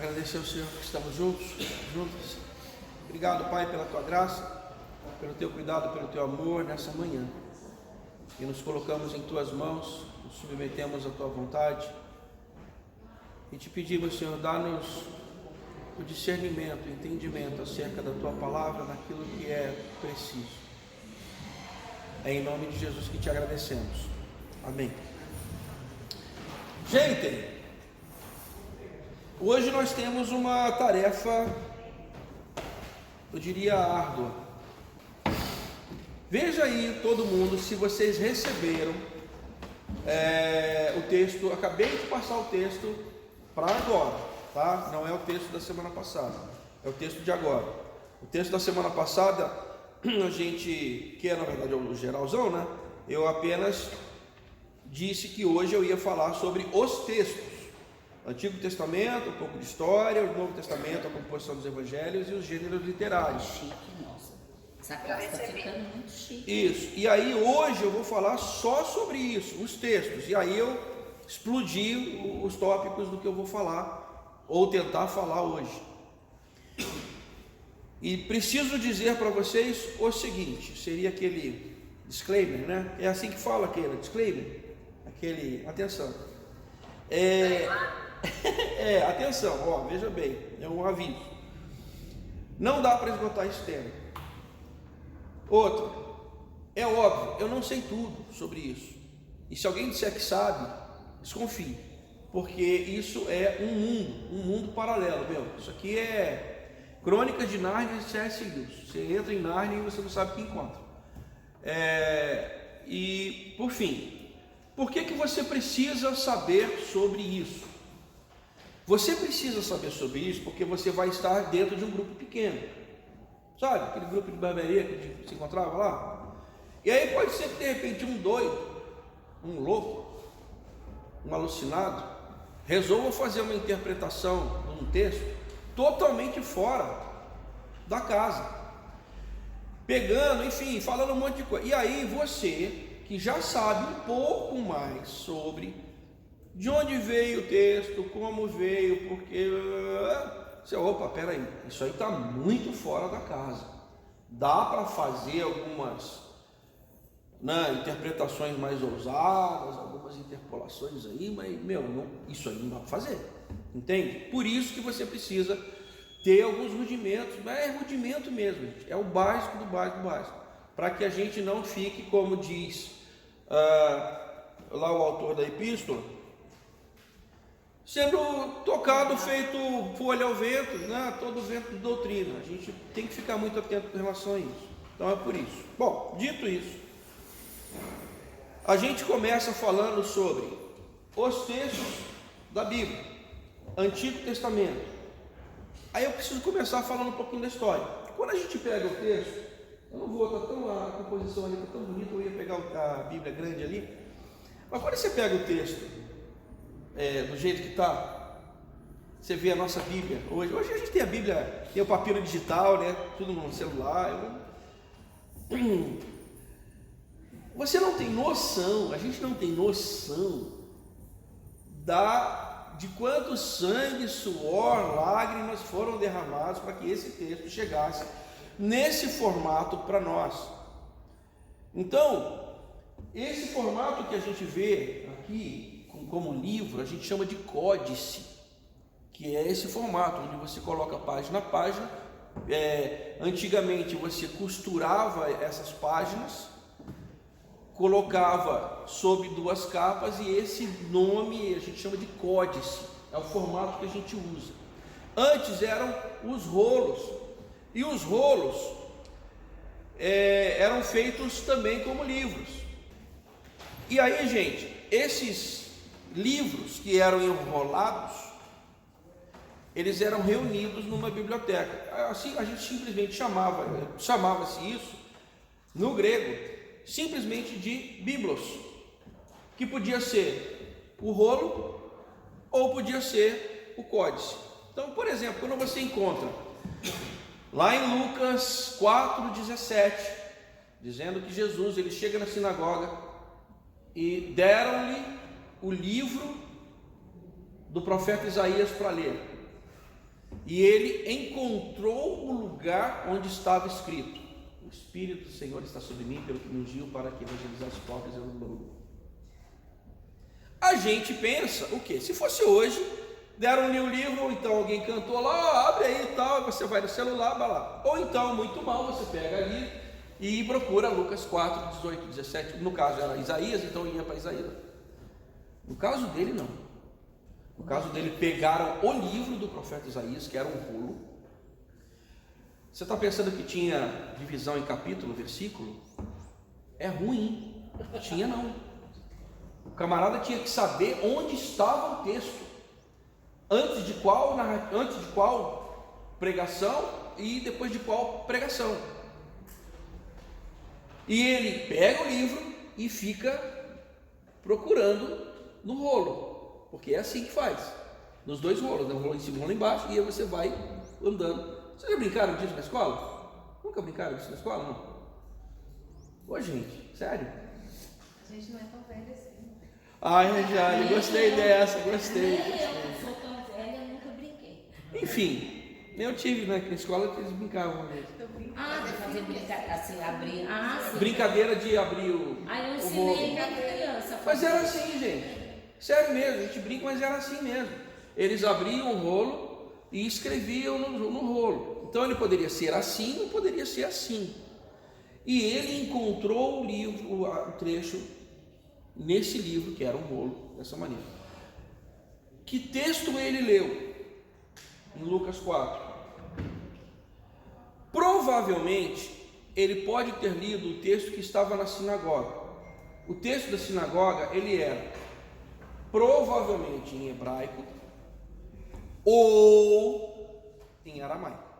Agradecer ao Senhor que estamos juntos. Obrigado, Pai, pela Tua graça, pelo Teu cuidado, pelo Teu amor nessa manhã. E nos colocamos em Tuas mãos, nos submetemos à Tua vontade. E te pedimos, Senhor, dá-nos o discernimento, o entendimento acerca da Tua palavra, naquilo que é preciso. É em nome de Jesus que te agradecemos. Amém. Gente, hoje nós temos uma tarefa, eu diria árdua. Veja aí todo mundo se vocês receberam o texto. Acabei de passar o texto para agora, tá? Não é o texto da semana passada, é o texto de agora. O texto da semana passada, a gente, que é na verdade o geralzão, né? Eu apenas disse que hoje eu ia falar sobre os textos. Antigo Testamento, um pouco de história, o Novo Testamento, a composição dos evangelhos e os gêneros literários. Chique, nossa. Essa classe está ficando muito chique. Isso. E aí hoje eu vou falar só sobre isso, os textos. E aí eu explodi os tópicos do que eu vou falar, ou tentar falar hoje. E preciso dizer para vocês o seguinte, seria aquele disclaimer, né? É assim que fala aquele disclaimer, aquele, atenção. Atenção, ó, veja bem, é um aviso. Não dá para esgotar esse tema. Outro, é óbvio, eu não sei tudo sobre isso. E se alguém disser que sabe, desconfie, porque isso é um mundo paralelo, meu. Isso aqui é Crônicas de Nárnia e C.S. Lewis. Você entra em Nárnia e você não sabe o que encontra. E por fim, por que você precisa saber sobre isso? Você precisa saber sobre isso porque você vai estar dentro de um grupo pequeno. Sabe, aquele grupo de barbearia que a gente se encontrava lá? E aí pode ser que de repente um doido, um louco, um alucinado, resolva fazer uma interpretação de um texto totalmente fora da casa, pegando, enfim, falando um monte de coisa. E aí você, que já sabe um pouco mais sobre de onde veio o texto, como veio, porque você, opa, peraí, isso aí está muito fora da casa. Dá para fazer algumas interpretações mais ousadas, algumas interpolações aí, mas isso aí não dá para fazer, entende? Por isso que você precisa ter alguns rudimentos, mas é rudimento mesmo, gente. É o básico do básico do básico, para que a gente não fique, como diz lá o autor da epístola, sendo tocado, feito folha ao vento, né? Todo vento de doutrina. A gente tem que ficar muito atento com relação a isso. Então é por isso. Bom, dito isso, a gente começa falando sobre os textos da Bíblia, Antigo Testamento. Aí eu preciso começar falando um pouquinho da história. Quando a gente pega o texto, eu não vou, a composição ali está tão bonita, eu ia pegar a Bíblia grande ali, mas quando você pega o texto do jeito que está, você vê a nossa Bíblia hoje a gente tem a Bíblia, tem o papiro digital, né? Tudo no celular. Você não tem noção, a gente não tem noção de quanto sangue, suor, lágrimas foram derramados para que esse texto chegasse nesse formato para nós. Então, esse formato que a gente vê aqui como livro, a gente chama de códice, que é esse formato onde você coloca página a página. Antigamente você costurava essas páginas, colocava sob duas capas, e esse nome a gente chama de códice, é o formato que a gente usa. Antes eram os rolos, e os rolos eram feitos também como livros. E aí, gente, esses livros que eram enrolados, eles eram reunidos numa biblioteca. Assim a gente simplesmente chamava-se isso no grego simplesmente de biblos, que podia ser o rolo ou podia ser o códice. Então, por exemplo, quando você encontra lá em Lucas 4,17, dizendo que Jesus ele chega na sinagoga e deram-lhe o livro do profeta Isaías para ler. E ele encontrou o lugar onde estava escrito: o Espírito do Senhor está sobre mim, pelo que me ungiu para que evangelizar os pobres. A gente pensa o quê? Se fosse hoje, deram-lhe o livro, ou então alguém cantou lá, abre aí e tal, você vai no celular, vai lá. Ou então, muito mal, você pega ali e procura Lucas 4, 18, 17. No caso era Isaías, então ia para Isaías. No caso dele, não. No caso dele, pegaram o livro do profeta Isaías, que era um rolo. Você está pensando que tinha divisão em capítulo, versículo? É ruim. Tinha não. O camarada tinha que saber onde estava o texto, antes de qual pregação e depois de qual pregação. E ele pega o livro e fica procurando no rolo, porque é assim que faz, nos dois rolos, né? Um rolo em cima e um rolo embaixo, e aí você vai andando. Vocês já brincaram disso na escola? Nunca brincaram disso na escola? Não? Ô gente, sério? A gente não é tão velha assim. Ai, Jane, gostei dessa, gostei. Eu não sou tão velha, eu nunca brinquei. Enfim, eu tive, né, na escola que eles brincavam mesmo. De fazer brincadeira, assim, abrir. Sim. Brincadeira de abrir o Aí eu o ensinei rolo. quando criança. Mas era assim, gente. Sério mesmo, a gente brinca, mas era assim mesmo. Eles abriam o rolo e escreviam no rolo. Então ele poderia ser assim, ou poderia ser assim. E ele encontrou o livro, o trecho nesse livro, que era um rolo, dessa maneira. Que texto ele leu? Em Lucas 4. Provavelmente ele pode ter lido o texto que estava na sinagoga. O texto da sinagoga, ele era provavelmente em hebraico ou em aramaico.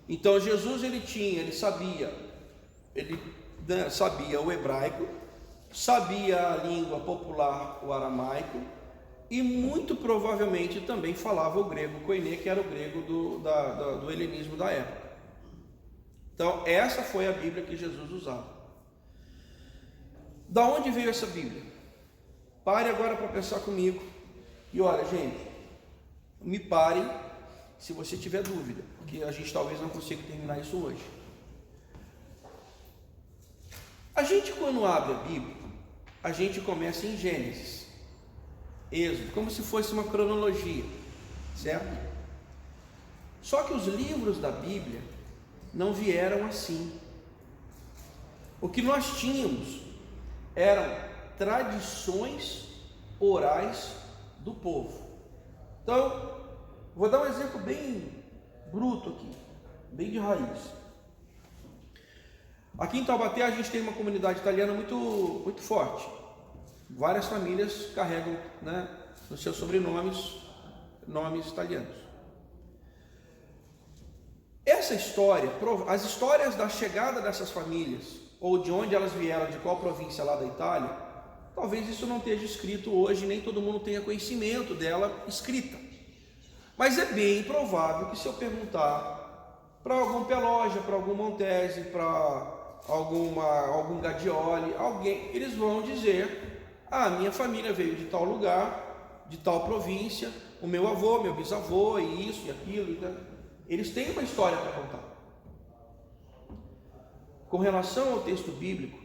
Então Jesus ele sabia o hebraico, sabia a língua popular, o aramaico, e muito provavelmente também falava o grego koiné, que era o grego do helenismo da época. Então essa foi a Bíblia que Jesus usava. Da onde veio essa Bíblia? Pare agora para pensar comigo. E olha, gente, me pare se você tiver dúvida, porque a gente talvez não consiga terminar isso hoje. A gente, quando abre a Bíblia, a gente começa em Gênesis, Êxodo, como se fosse uma cronologia, certo? Só que os livros da Bíblia não vieram assim. O que nós tínhamos eram tradições orais do povo. Então, vou dar um exemplo bem bruto aqui, bem de raiz. Aqui em Taubaté a gente tem uma comunidade italiana muito forte. Várias famílias carregam, né, nos seus sobrenomes, nomes italianos. Essa história, as histórias da chegada dessas famílias, ou de onde elas vieram, de qual província lá da Itália, talvez isso não esteja escrito hoje, nem todo mundo tenha conhecimento dela escrita. Mas é bem provável que se eu perguntar para algum Peloja, para algum Montese, para algum Gadioli, alguém, eles vão dizer: minha família veio de tal lugar, de tal província, o meu avô, meu bisavô, e isso e aquilo. Eles têm uma história para contar. Com relação ao texto bíblico,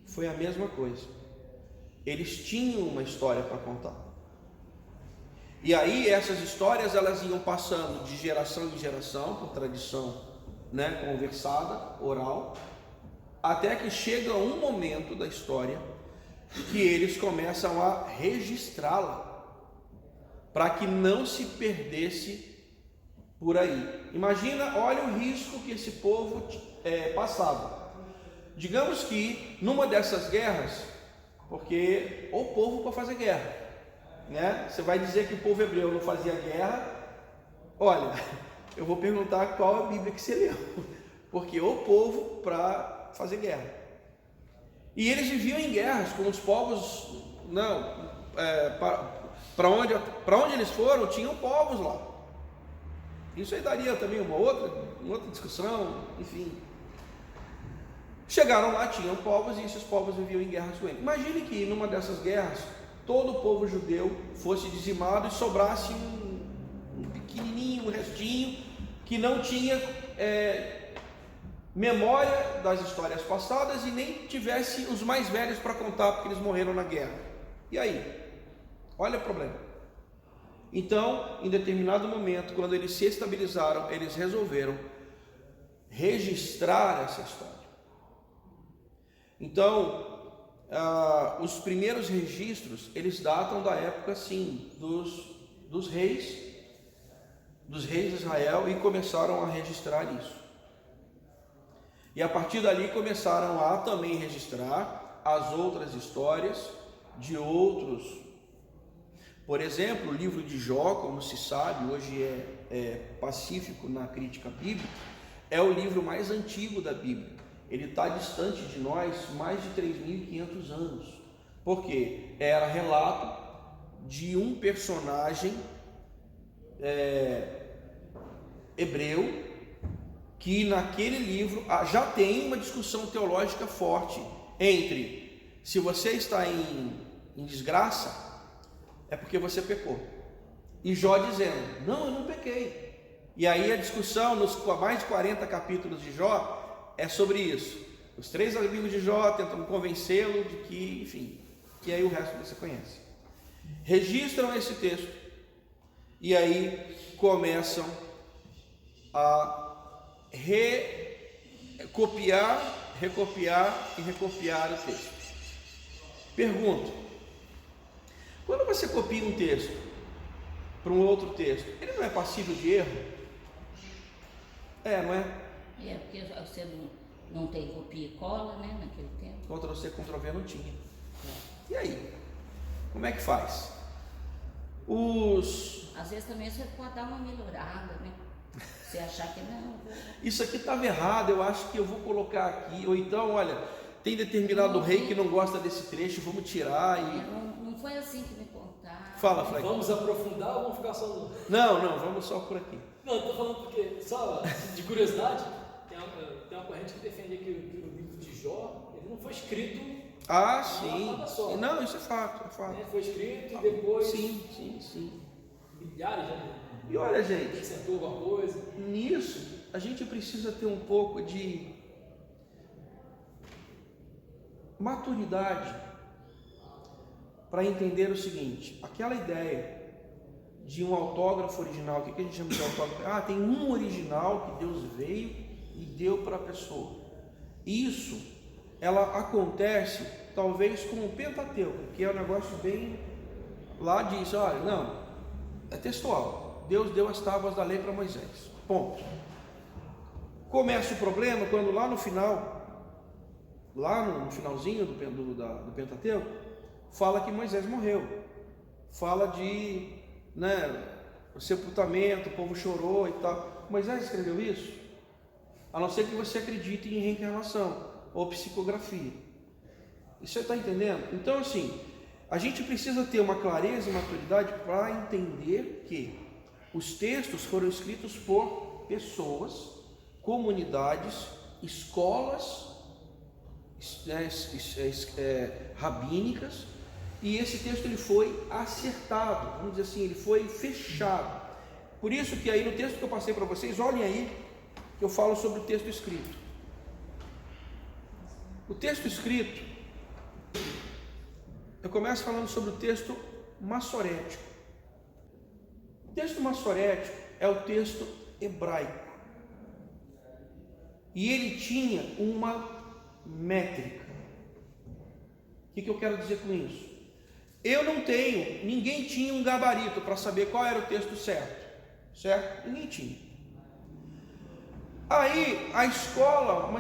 foi a mesma coisa. Eles tinham uma história para contar. E aí essas histórias elas iam passando de geração em geração, por tradição, né, conversada, oral, até que chega um momento da história que eles começam a registrá-la, para que não se perdesse por aí. Imagina, olha o risco que esse povo passava. Digamos que numa dessas guerras, porque o povo para fazer guerra, né? Você vai dizer que o povo hebreu não fazia guerra? Olha, eu vou perguntar qual a Bíblia que você leu, porque o povo para fazer guerra. E eles viviam em guerras com os povos, para onde eles foram, tinham povos lá. Isso aí daria também uma outra discussão, enfim. Chegaram lá, tinham povos, e esses povos viviam em guerras com eles. Imagine que numa dessas guerras, todo o povo judeu fosse dizimado e sobrasse um pequenininho, um restinho, que não tinha memória das histórias passadas e nem tivesse os mais velhos para contar, porque eles morreram na guerra. E aí? Olha o problema. Então, em determinado momento, quando eles se estabilizaram, eles resolveram registrar essa história. Então, os primeiros registros, eles datam da época, sim, dos reis de Israel, e começaram a registrar isso. E a partir dali começaram a também registrar as outras histórias de outros. Por exemplo, o livro de Jó, como se sabe, hoje é pacífico na crítica bíblica, é o livro mais antigo da Bíblia. Ele está distante de nós mais de 3.500 anos. Por quê? Era relato de um personagem hebreu, que naquele livro já tem uma discussão teológica forte entre se você está em desgraça, é porque você pecou. E Jó dizendo, não, eu não pequei. E aí a discussão, nos mais de 40 capítulos de Jó, é sobre isso. Os 3 amigos de Jó tentam convencê-lo de que, enfim, e aí o resto você conhece. Registram esse texto e aí começam a recopiar e recopiar o texto. Pergunto: quando você copia um texto para um outro texto, ele não é passível de erro? Não é? Porque você não tem copia e cola, né, naquele tempo. Ctrl-C, Ctrl-V não tinha. E aí? Como é que faz? Às vezes também você pode dar uma melhorada, né? Você achar que não. Isso aqui estava errado, eu acho que eu vou colocar aqui. Ou então, olha, tem determinado rei que não gosta desse trecho, vamos tirar e... Não foi assim que me contaram. Fala, Frank. Vamos aprofundar ou vamos ficar só no... Não, vamos só por aqui. Não, eu tô falando porque, só de curiosidade, tem uma corrente que defende que o livro de Jó, ele não foi escrito... Sim. Só. Não, isso é fato, Foi escrito e depois... Sim. Milhares de... E olha, gente, acrescentou alguma coisa. Nisso, a gente precisa ter um pouco de maturidade para entender o seguinte: aquela ideia de um autógrafo original, o que a gente chama de autógrafo? Tem um original que Deus veio e deu para a pessoa. Isso, ela acontece talvez com o Pentateuco, que é um negócio bem... Lá diz, olha, não, é textual. Deus deu as tábuas da lei para Moisés. Ponto. Começa o problema quando lá no final, lá no finalzinho do Pentateuco, fala que Moisés morreu. Fala de o sepultamento, o povo chorou e tal. Moisés escreveu isso? A não ser que você acredite em reencarnação ou psicografia. Você está entendendo? Então, assim, a gente precisa ter uma clareza e maturidade para entender que os textos foram escritos por pessoas, comunidades, escolas rabínicas, e esse texto ele foi acertado, vamos dizer assim, ele foi fechado. Por isso que aí no texto que eu passei para vocês, olhem aí que eu falo sobre o texto escrito. O texto escrito, eu começo falando sobre o texto massorético. O texto massorético é o texto hebraico. E ele tinha uma métrica. O que eu quero dizer com isso? Ninguém tinha um gabarito para saber qual era o texto certo? Ninguém tinha. Aí a escola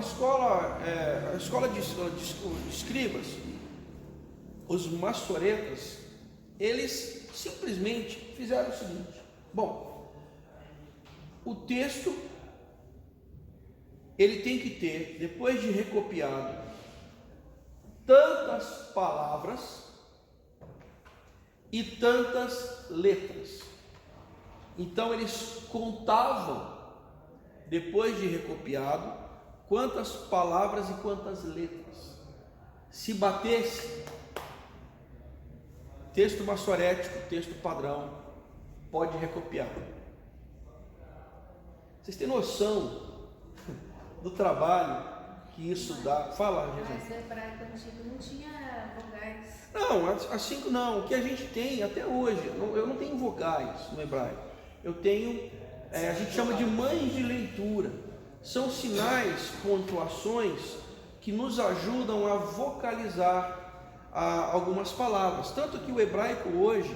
de escribas, os massoretas, eles simplesmente fizeram o seguinte: bom, o texto ele tem que ter, depois de recopiado, tantas palavras e tantas letras. Então eles contavam, depois de recopiado, quantas palavras e quantas letras. Se batesse, texto massorético, texto padrão, pode recopiar. Vocês têm noção do trabalho que isso dá? Fala, Mas Jesus. no hebraico antigo não tinha vogais. Não, assim não. O que a gente tem até hoje, eu não tenho vogais no hebraico. Eu tenho, a gente chama de mães de leitura. São sinais, pontuações que nos ajudam a vocalizar algumas palavras. Tanto que o hebraico hoje,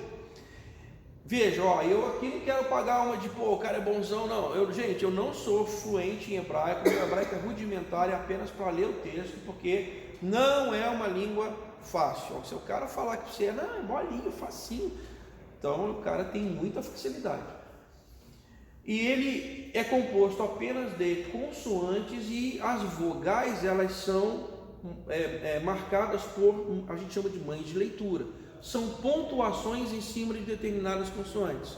veja, eu aqui não quero pagar uma de, o cara é bonzão, não. Gente, eu não sou fluente em hebraico. Meu hebraico é rudimentar, é apenas para ler o texto, porque não é uma língua fácil. Se o cara falar que você é molinho, facinho, então o cara tem muita facilidade. E ele é composto apenas de consoantes, e as vogais, elas são marcadas por, a gente chama de mães de leitura. São pontuações em cima de determinadas consoantes.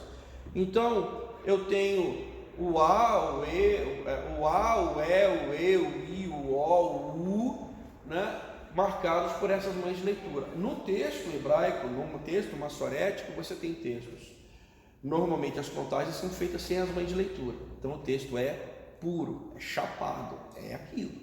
Então, eu tenho o A, o E, o E, o I, o O, o U, né, marcados por essas mães de leitura. No texto hebraico, no texto massorético, você tem textos. Normalmente as contagens são feitas sem as mães de leitura. Então o texto é puro, é chapado, é aquilo.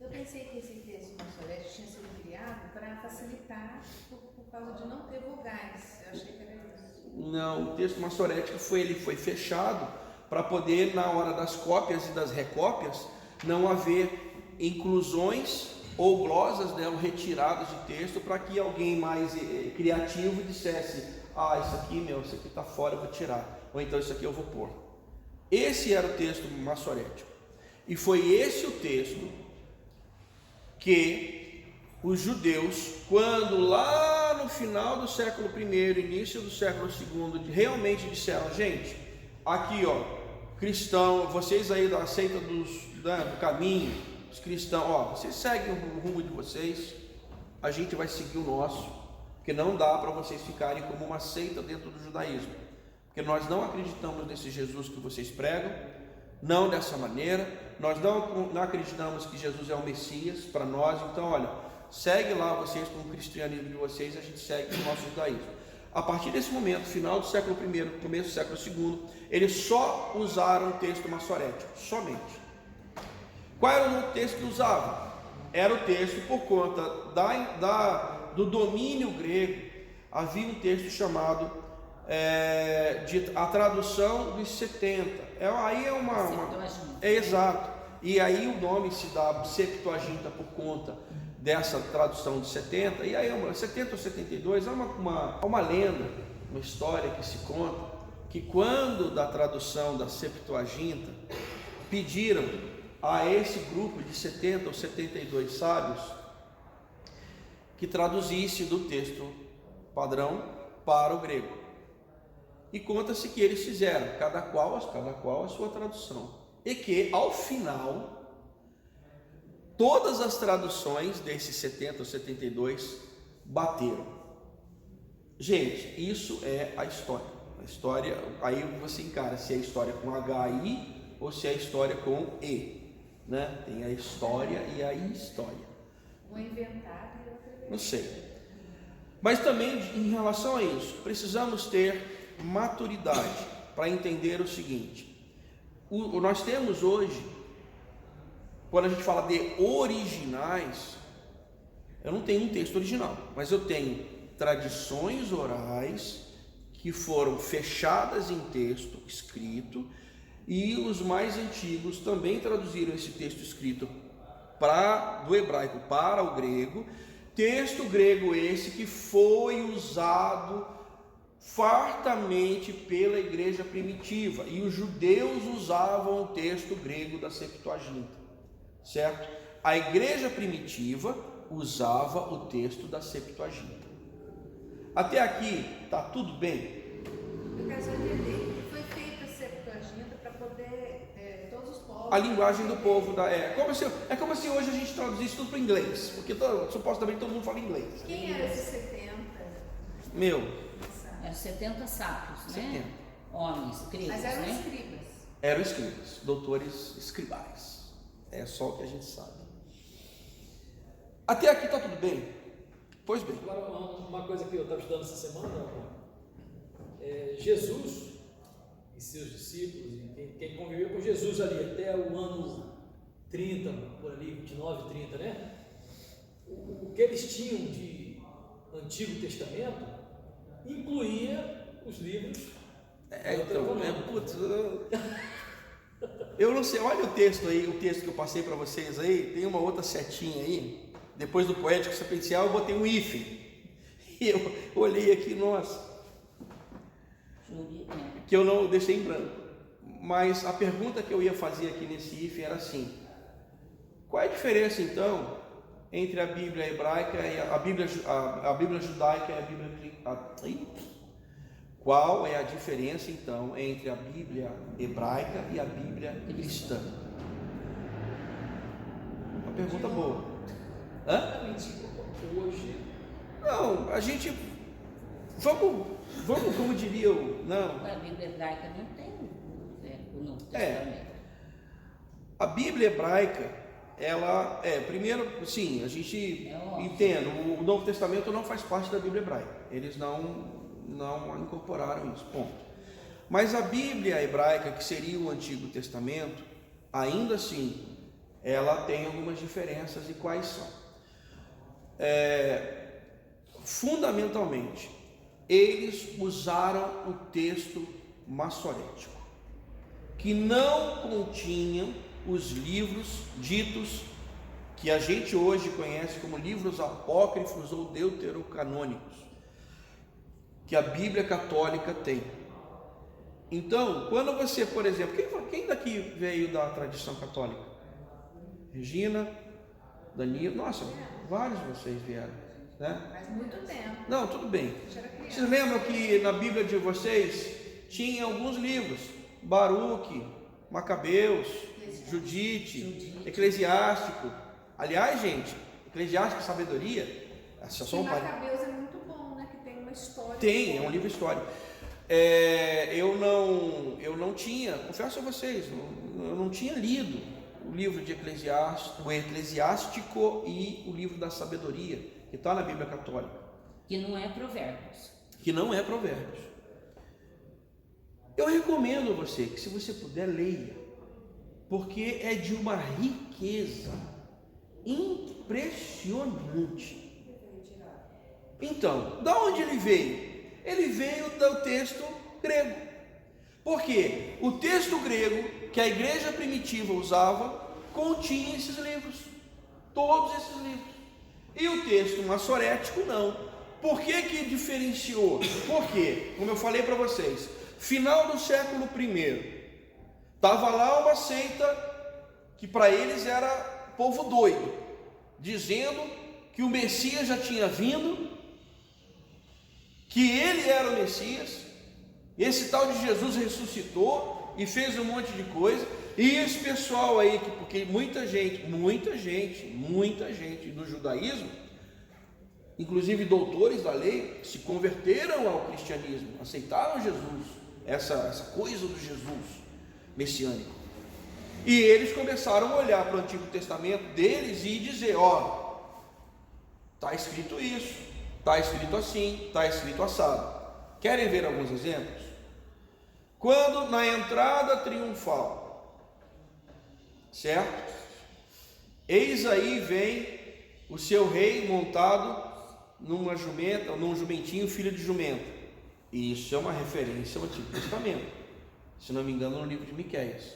Eu pensei que esse texto massorético tinha sido criado para facilitar por causa de não ter vogais. Eu achei que era isso. Não, o texto massorético foi fechado para poder, na hora das cópias e das recópias, não haver inclusões ou glosas, ou retiradas de texto, para que alguém mais criativo dissesse: isso aqui está fora, eu vou tirar, ou então isso aqui eu vou pôr. Esse era o texto massorético, e foi esse o texto que os judeus, quando lá no final do século I, início do século II, realmente disseram: gente, aqui cristão, vocês aí da seita do caminho, os cristãos, vocês seguem o rumo de vocês, a gente vai seguir o nosso, porque não dá para vocês ficarem como uma seita dentro do judaísmo, porque nós não acreditamos nesse Jesus que vocês pregam, não dessa maneira, nós não acreditamos que Jesus é o Messias para nós. Então segue lá vocês com o cristianismo de vocês, a gente segue o nosso judaísmo. A partir desse momento, final do século I, começo do século II, eles só usaram o texto massorético, somente. Qual era o texto que usavam? Era o texto, por conta do domínio grego, havia um texto chamado a tradução dos 70. Aí é exato. E aí o nome se dá Septuaginta por conta dessa tradução de 70. E aí 70 ou 72 é uma lenda, uma história que se conta, que quando da tradução da Septuaginta pediram a esse grupo de 70 ou 72 sábios que traduzisse do texto padrão para o grego. E conta-se que eles fizeram, cada qual a sua tradução. E que, ao final, todas as traduções desses 70 ou 72 bateram. Gente, isso é a história. A história, aí você encara se é a história com H-I ou se é a história com E. Né? Tem a história e a história. Um inventado e outro inventado. Não sei. Mas também, em relação a isso, precisamos ter maturidade para entender o seguinte: nós temos hoje, quando a gente fala de originais, eu não tenho um texto original, mas eu tenho tradições orais que foram fechadas em texto escrito, e os mais antigos também traduziram esse texto escrito do hebraico para o grego, texto grego esse que foi usado fartamente pela igreja primitiva, e os judeus usavam o texto grego da Septuaginta, certo? A igreja primitiva usava o texto da Septuaginta. Até aqui está tudo bem? Eu quero só entender, foi feita a Septuaginta para poder todos os povos... A linguagem do povo é como se hoje a gente traduzisse tudo para inglês, porque supostamente todo mundo fala inglês. Quem era esses 70? Eram 70 sábios, né? 70. Homens, gregos, Mas eram né? escribas. Eram escribas, doutores escribais. É só o que a gente sabe. Até aqui está tudo bem? Pois bem. Agora, uma coisa que eu estava estudando essa semana, Jesus, e seus discípulos, e quem conviveu com Jesus ali até o ano 30, por ali, 29, 30, né? O que eles tinham de Antigo Testamento incluía os livros. Eu não sei, olha o texto aí, o texto que eu passei para vocês aí, tem uma outra setinha aí, depois do poético sapincial eu botei um hífen, e eu olhei aqui, nossa, que eu não deixei em branco, mas a pergunta que eu ia fazer aqui nesse hífen era assim: qual é a diferença então entre a Bíblia hebraica e a Bíblia judaica e a Bíblia Qual é a diferença então entre a Bíblia hebraica e a Bíblia cristã? Uma pergunta boa. Hã? Hoje. Não, a gente vamos como diria o não. A Bíblia hebraica não tem o Novo Testamento. A Bíblia hebraica, ela primeiro, sim, a gente entende, o Novo Testamento não faz parte da Bíblia hebraica. Eles não incorporaram isso, ponto. Mas a Bíblia hebraica, que seria o Antigo Testamento, ainda assim, ela tem algumas diferenças. E quais são? Fundamentalmente, eles usaram o texto massorético, que não continham os livros ditos que a gente hoje conhece como livros apócrifos ou deuterocanônicos, que a Bíblia católica tem. Então, quando você, por exemplo, quem daqui veio da tradição católica? Regina, Danilo, nossa, vários de vocês vieram, né? Faz muito tempo. Não, tudo bem. Vocês Vocês lembram que na Bíblia de vocês tinha alguns livros? Baruque, Macabeus, Judite, Eclesiástico. Aliás, gente, Eclesiástico e Sabedoria, essa só Macabeus é muito bom, né? Que tem uma história. Tem, é um livro histórico. Eu não tinha, confesso a vocês, eu não tinha lido o livro de Eclesiástico, o Eclesiástico e o livro da Sabedoria, que está na Bíblia Católica. Que não é Provérbios. Que não é Provérbios. Eu recomendo a você que, se você puder, leia, porque é de uma riqueza impressionante. Então, da onde ele veio? Ele veio do texto grego. Por quê? O texto grego que a igreja primitiva usava continha esses livros, todos esses livros. E o texto massorético não. Por que que diferenciou? Porque, como eu falei para vocês, final do século I, estava lá uma seita que para eles era povo doido, dizendo que o Messias já tinha vindo, que ele era o Messias, esse tal de Jesus ressuscitou e fez um monte de coisa. E esse pessoal aí, porque muita gente do judaísmo, inclusive doutores da lei, se converteram ao cristianismo, aceitaram Jesus, essa coisa do Jesus messiânico. E eles começaram a olhar para o Antigo Testamento deles e dizer: ó, está escrito isso, está escrito assim, está escrito assado. Querem ver alguns exemplos? Quando na entrada triunfal, certo? Eis aí vem o seu rei montado numa jumenta, num jumentinho, filho de jumenta. Isso é uma referência ao Antigo Testamento, se não me engano, no livro de Miqueias.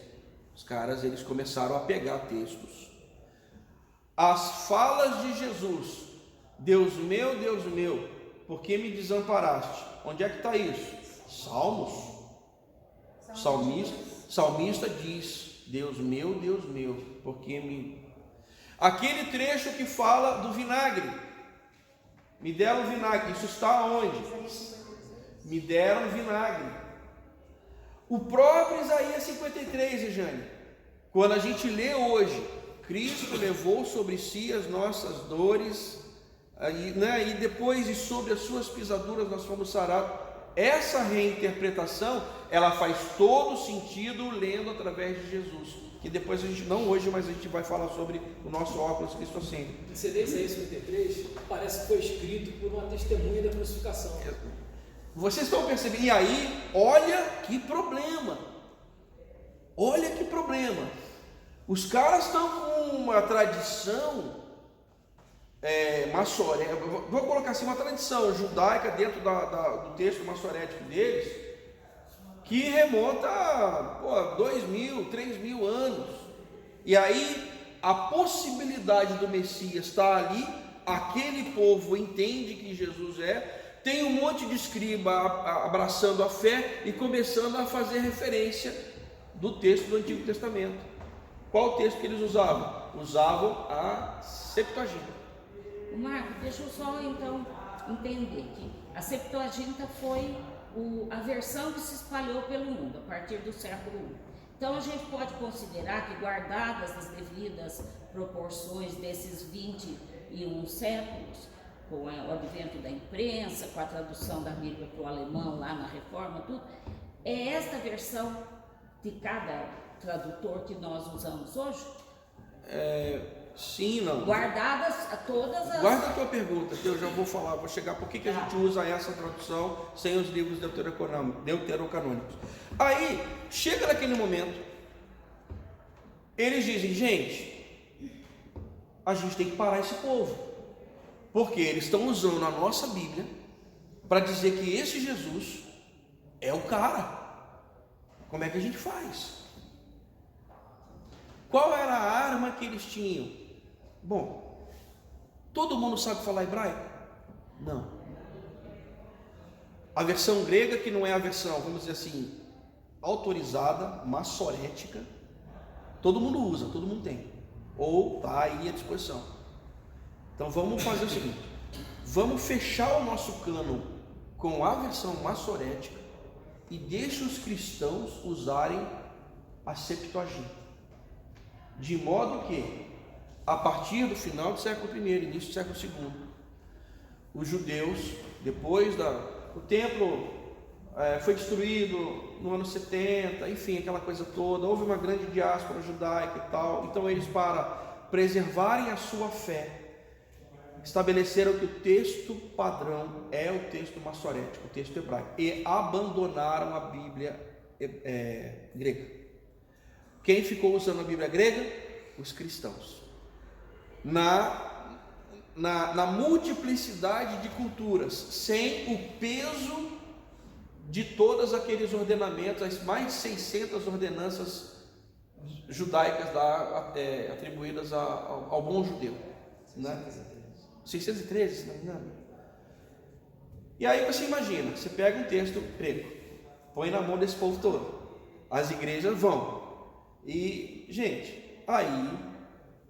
Os caras, eles começaram a pegar textos. As falas de Jesus: Deus meu, por que me desamparaste? Onde é que está isso? Salmos. Salmista diz: Deus meu, por que me... Aquele trecho que fala do vinagre: me deram vinagre. Isso está onde? Me deram vinagre. O próprio Isaías 53, Rejane, quando a gente lê hoje: Cristo levou sobre si as nossas dores, e depois, e sobre as suas pisaduras nós fomos sarados. Essa reinterpretação, ela faz todo sentido lendo através de Jesus, que depois a gente, não hoje, mas a gente vai falar sobre o nosso óculos cristocêntrico. Você lê Isaías 53, parece que foi escrito por uma testemunha da crucificação. Vocês estão percebendo? E aí, olha que problema. Olha que problema. Os caras estão com uma tradição maçorética, vou colocar assim, uma tradição judaica dentro do texto maçorético deles, que remonta a 2.000, 3.000 anos. E aí, a possibilidade do Messias está ali, aquele povo entende que Jesus tem um monte de escriba abraçando a fé e começando a fazer referência do texto do Antigo Testamento. Qual o texto que eles usavam? Usavam a Septuaginta. Marco, deixa eu só então entender que a Septuaginta foi a versão que se espalhou pelo mundo a partir do século I. Então a gente pode considerar que, guardadas as devidas proporções desses 21 séculos, com o advento da imprensa, com a tradução da Bíblia para o alemão lá na Reforma, tudo, é esta versão de cada tradutor que nós usamos hoje? Sim, não. Guardadas a todas as... Guarda a tua pergunta, que eu já vou falar, vou chegar por que a gente usa essa tradução sem os livros deuterocanônicos. Aí, chega naquele momento, eles dizem, gente, a gente tem que parar esse povo, porque eles estão usando a nossa Bíblia para dizer que esse Jesus é o cara. Como é que a gente faz? Qual era a arma que eles tinham? Bom, todo mundo sabe falar hebraico? Não. A versão grega, que não é a versão, vamos dizer assim, autorizada, maçorética, todo mundo usa, todo mundo tem, ou está aí à disposição. Então vamos fazer o seguinte, vamos fechar o nosso cânon com a versão maçorética e deixa os cristãos usarem a Septuaginta, de modo que a partir do final do século I, início do século II, os judeus, depois o templo foi destruído no ano 70, enfim, aquela coisa toda, houve uma grande diáspora judaica e tal, então eles, para preservarem a sua fé, estabeleceram que o texto padrão é o texto maçorético, o texto hebraico, e abandonaram a Bíblia grega. Quem ficou usando a Bíblia grega? Os cristãos. Na multiplicidade de culturas, sem o peso de todos aqueles ordenamentos, as mais de 600 ordenanças judaicas atribuídas ao bom judeu, né? 613, se não me engano. E aí você imagina, você pega um texto grego, põe na mão desse povo todo, as igrejas vão, e gente, aí,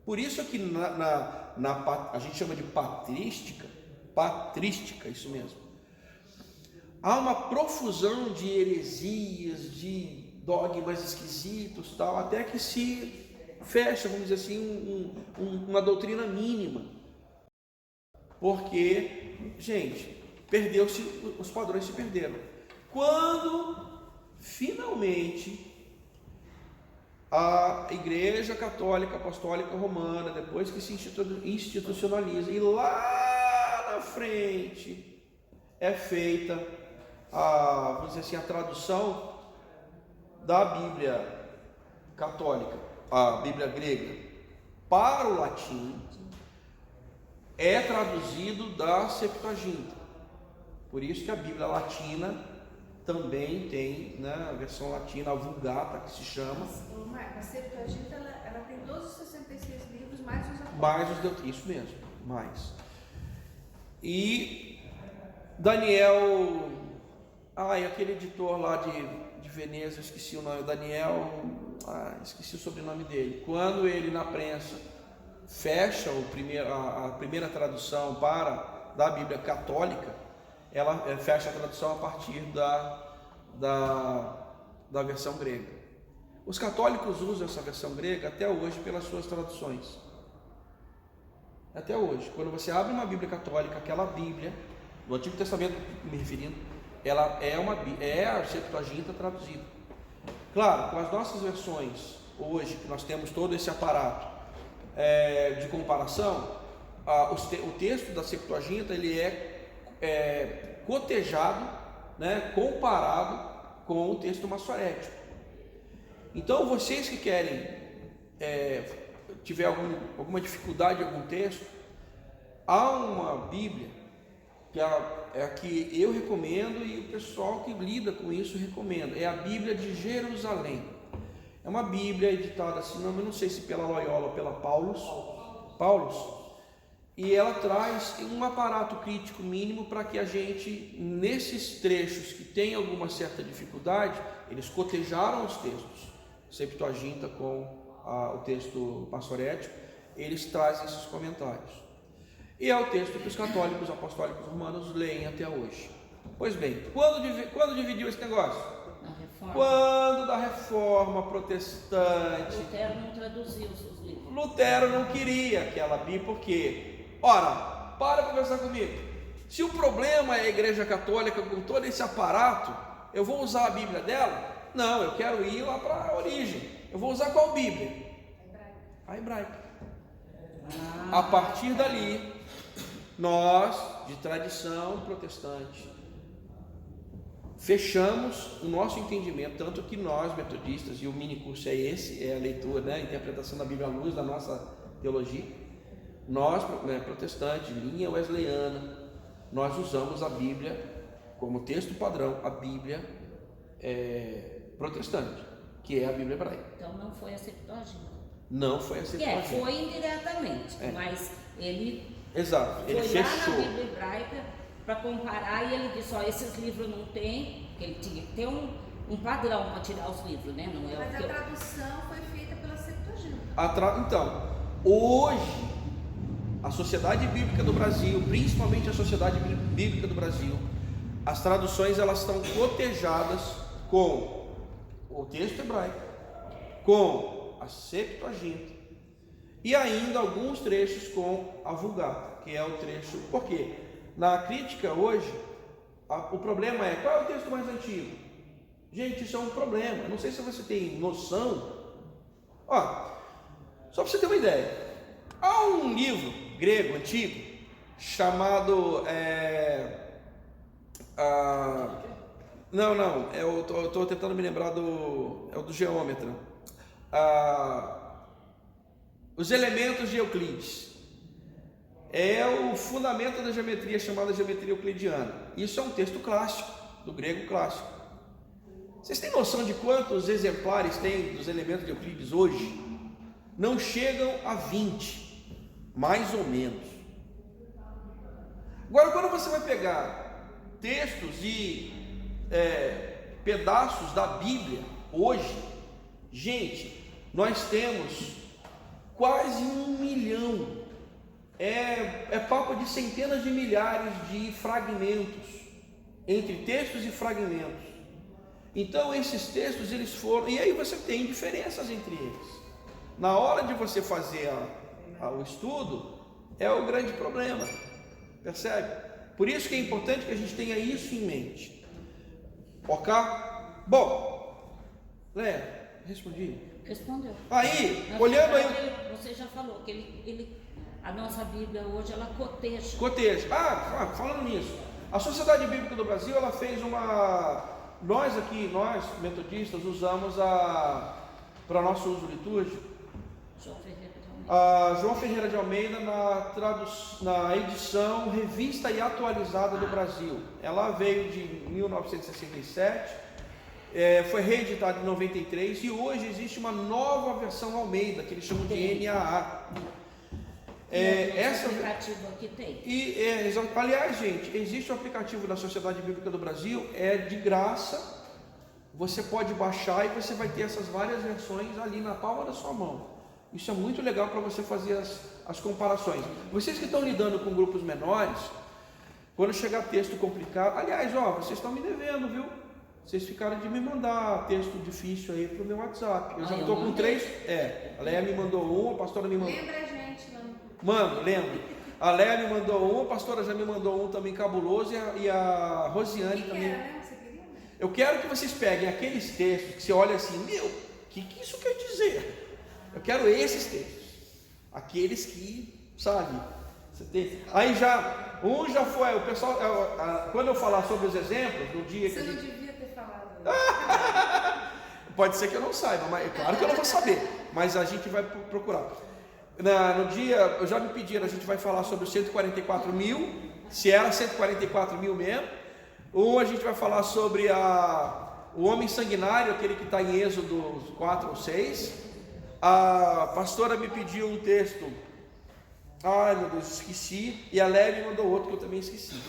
por isso que a gente chama de patrística, isso mesmo, há uma profusão de heresias, de dogmas esquisitos, tal, até que se fecha, vamos dizer assim, uma doutrina mínima, porque, gente, perdeu-se, os padrões se perderam. Quando finalmente a Igreja Católica Apostólica Romana, depois que se institucionaliza, e lá na frente é feita vamos dizer assim, a tradução da Bíblia católica, a Bíblia grega, para o latim, é traduzido da Septuaginta. Por isso que a Bíblia latina também tem, né, a versão latina, a Vulgata, que se chama. Marco, a Septuaginta ela tem 266 livros, mais os apócrifos. Mais os isso mesmo, mais. E Daniel, aquele editor lá de Veneza, esqueci o nome, Daniel, esqueci o sobrenome dele. Quando ele na prensa fecha a primeira tradução da Bíblia católica, ela fecha a tradução a partir da versão grega. Os católicos usam essa versão grega até hoje pelas suas traduções. Até hoje, quando você abre uma Bíblia católica, aquela Bíblia do Antigo Testamento, me referindo, ela é a Septuaginta traduzida. Claro, com as nossas versões hoje, que nós temos todo esse aparato de comparação, o texto da Septuaginta ele é cotejado, né, comparado com o texto maçorético. Então, vocês que querem, tiver alguma dificuldade em algum texto, há uma Bíblia que é a que eu recomendo e o pessoal que lida com isso recomenda. É a Bíblia de Jerusalém. É uma Bíblia editada, assim, eu não sei se pela Loyola ou pela Paulus, e ela traz um aparato crítico mínimo para que a gente, nesses trechos que tem alguma certa dificuldade, eles cotejaram os textos, Septuaginta com o texto maçorético, eles trazem esses comentários. E é o texto que os católicos apostólicos romanos leem até hoje. Pois bem, quando dividiu esse negócio? Na reforma. Quando da reforma protestante. Lutero não traduziu os seus livros. Lutero não queria aquela Bíblia, porque, ora, para conversar comigo. Se o problema é a Igreja Católica com todo esse aparato, eu vou usar a Bíblia dela? Não, eu quero ir lá para a origem. Eu vou usar qual Bíblia? A hebraica. A partir dali, nós, de tradição protestante, fechamos o nosso entendimento, tanto que nós, metodistas, e o mini curso é esse, é a leitura, né, a interpretação da Bíblia à luz da nossa teologia. Nós, protestantes, linha wesleyana, nós usamos a Bíblia como texto padrão, a Bíblia protestante, que é a Bíblia hebraica. Então não foi a Septuaginta. Não foi a Septuaginta. Foi indiretamente, mas ele Exato, ele foi lá fechou. na Bíblia hebraica para comparar e ele disse, esses livros não tem, porque ele tinha que ter um padrão para tirar os livros, né? Não é Mas o a que tradução foi feita pela Septuaginta. Então, hoje, a Sociedade Bíblica do Brasil, principalmente a Sociedade Bíblica do Brasil, as traduções elas estão cotejadas com o texto hebraico, com a Septuaginta e ainda alguns trechos com a Vulgata, que é o trecho. Por quê? Na crítica hoje, o problema é qual é o texto mais antigo? Gente, isso é um problema. Não sei se você tem noção. Só para você ter uma ideia, há um livro grego antigo chamado eu estou tentando me lembrar do geômetra, os elementos de Euclides. É o fundamento da geometria, chamada geometria euclidiana. Isso é um texto clássico, do grego clássico. Vocês têm noção de quantos exemplares tem dos elementos de Euclides hoje? Não chegam a 20, mais ou menos. Agora, quando você vai pegar textos e pedaços da Bíblia hoje, gente, nós temos quase 1 milhão. É papo de centenas de milhares de fragmentos, entre textos e fragmentos. Então esses textos eles foram, e aí você tem diferenças entre eles. Na hora de você fazer o estudo, é o grande problema, percebe? Por isso que é importante que a gente tenha isso em mente. Ok? Bom, Léa, respondi. respondeu. Aí, Na olhando verdade, aí. você já falou que a nossa Bíblia hoje ela coteja. Cotejo. Falando nisso, a Sociedade Bíblica do Brasil, ela fez nós metodistas, usamos para nosso uso litúrgico, João Ferreira de Almeida. a João Ferreira de Almeida na edição Revista e Atualizada do Brasil. Ela veio de 1967, foi reeditada em 93 e hoje existe uma nova versão Almeida, que eles chamam de NAA. Esse aplicativo aqui tem. Aliás, gente, existe o aplicativo da Sociedade Bíblica do Brasil, é de graça, você pode baixar e você vai ter essas várias versões ali na palma da sua mão. Isso é muito legal para você fazer as comparações. Vocês que estão lidando com grupos menores, quando chegar texto complicado, aliás, vocês estão me devendo, viu? Vocês ficaram de me mandar texto difícil aí pro meu WhatsApp. Eu já estou com 3. A Léa me mandou um, a pastora me mandou. Lembra a gente, não? Mano, lembro. A Léa me mandou um, a pastora já me mandou um também cabuloso e a Rosiane também. Era, né? Você queria, né? Eu quero que vocês peguem aqueles textos que você olha assim, o que isso quer dizer? Eu quero esses textos. Aqueles que, sabe, Você tem. Aí já foi. O pessoal, quando eu falar sobre os exemplos, no dia que Você a não gente. devia ter falado. Pode ser que eu não saiba, mas claro que eu não vou saber. Mas a gente vai procurar. No dia, eu já me pediram, a gente vai falar sobre os 144 mil, se era 144 mil mesmo. Ou a gente vai falar sobre o homem sanguinário, aquele que está em Êxodo 4 ou 6. A pastora me pediu um texto. Ai meu Deus, esqueci. E a Lely mandou outro que eu também esqueci.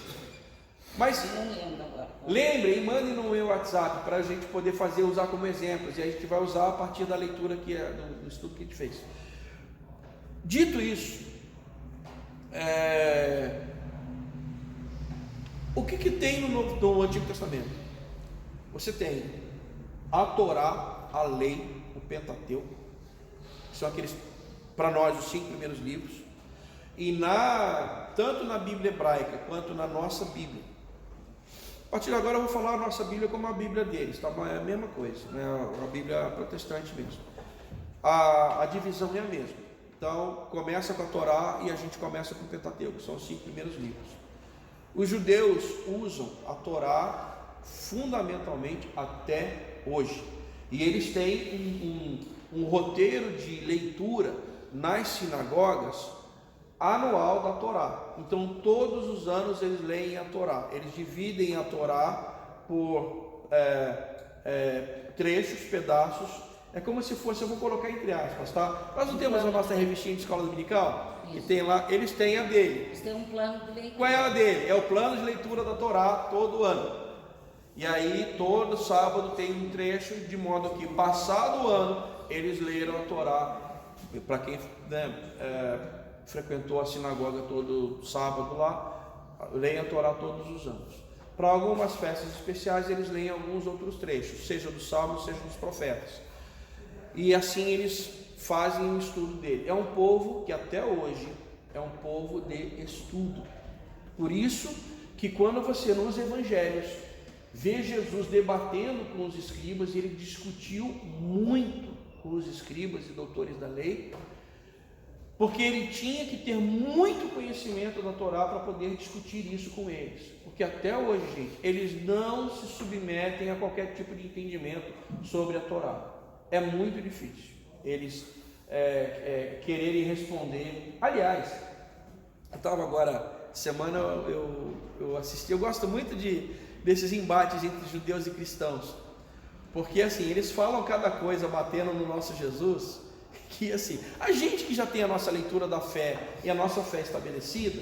Mas Eu não lembro agora. lembrem, mandem no meu WhatsApp para a gente poder usar como exemplos. E a gente vai usar a partir da leitura do estudo que a gente fez. Dito isso, o que tem no Antigo Testamento? Você tem a Torá, a lei, o Pentateuco, que são aqueles, para nós, os 5 primeiros livros. E tanto na Bíblia hebraica quanto na nossa Bíblia. A partir de agora eu vou falar a nossa Bíblia como a Bíblia deles, tá? É a mesma coisa, né? A Bíblia protestante mesmo. A divisão é a mesma. Então começa com a Torá e a gente começa com o Pentateuco, que são os 5 primeiros livros. Os judeus usam a Torá fundamentalmente até hoje. E eles têm um roteiro de leitura nas sinagogas anual da Torá. Então todos os anos eles leem a Torá. Eles dividem a Torá por trechos, pedaços. É como se fosse, eu vou colocar entre aspas, tá? Nós não temos a nossa revistinha de escola dominical? Que tem lá, eles têm a dele. Eles têm um plano de leitura. Qual é a dele? É o plano de leitura da Torá todo ano. E aí todo sábado tem um trecho, de modo que passado o ano eles leram a Torá. Para quem frequentou a sinagoga todo sábado lá, leem a Torá todos os anos. Para algumas festas especiais eles leem alguns outros trechos, seja do Salmo, seja dos profetas. E assim eles fazem o estudo dele. É um povo que até hoje é um povo de estudo. Por isso que quando você nos evangelhos vê Jesus debatendo com os escribas, ele discutiu muito com os escribas e doutores da lei, porque ele tinha que ter muito conhecimento da Torá para poder discutir isso com eles. Porque até hoje, gente, eles não se submetem a qualquer tipo de entendimento sobre a Torá. É muito difícil eles quererem responder. Aliás, eu estava agora, semana eu assisti, eu gosto muito desses embates entre judeus e cristãos, porque assim, eles falam cada coisa batendo no nosso Jesus, que assim, a gente que já tem a nossa leitura da fé e a nossa fé estabelecida,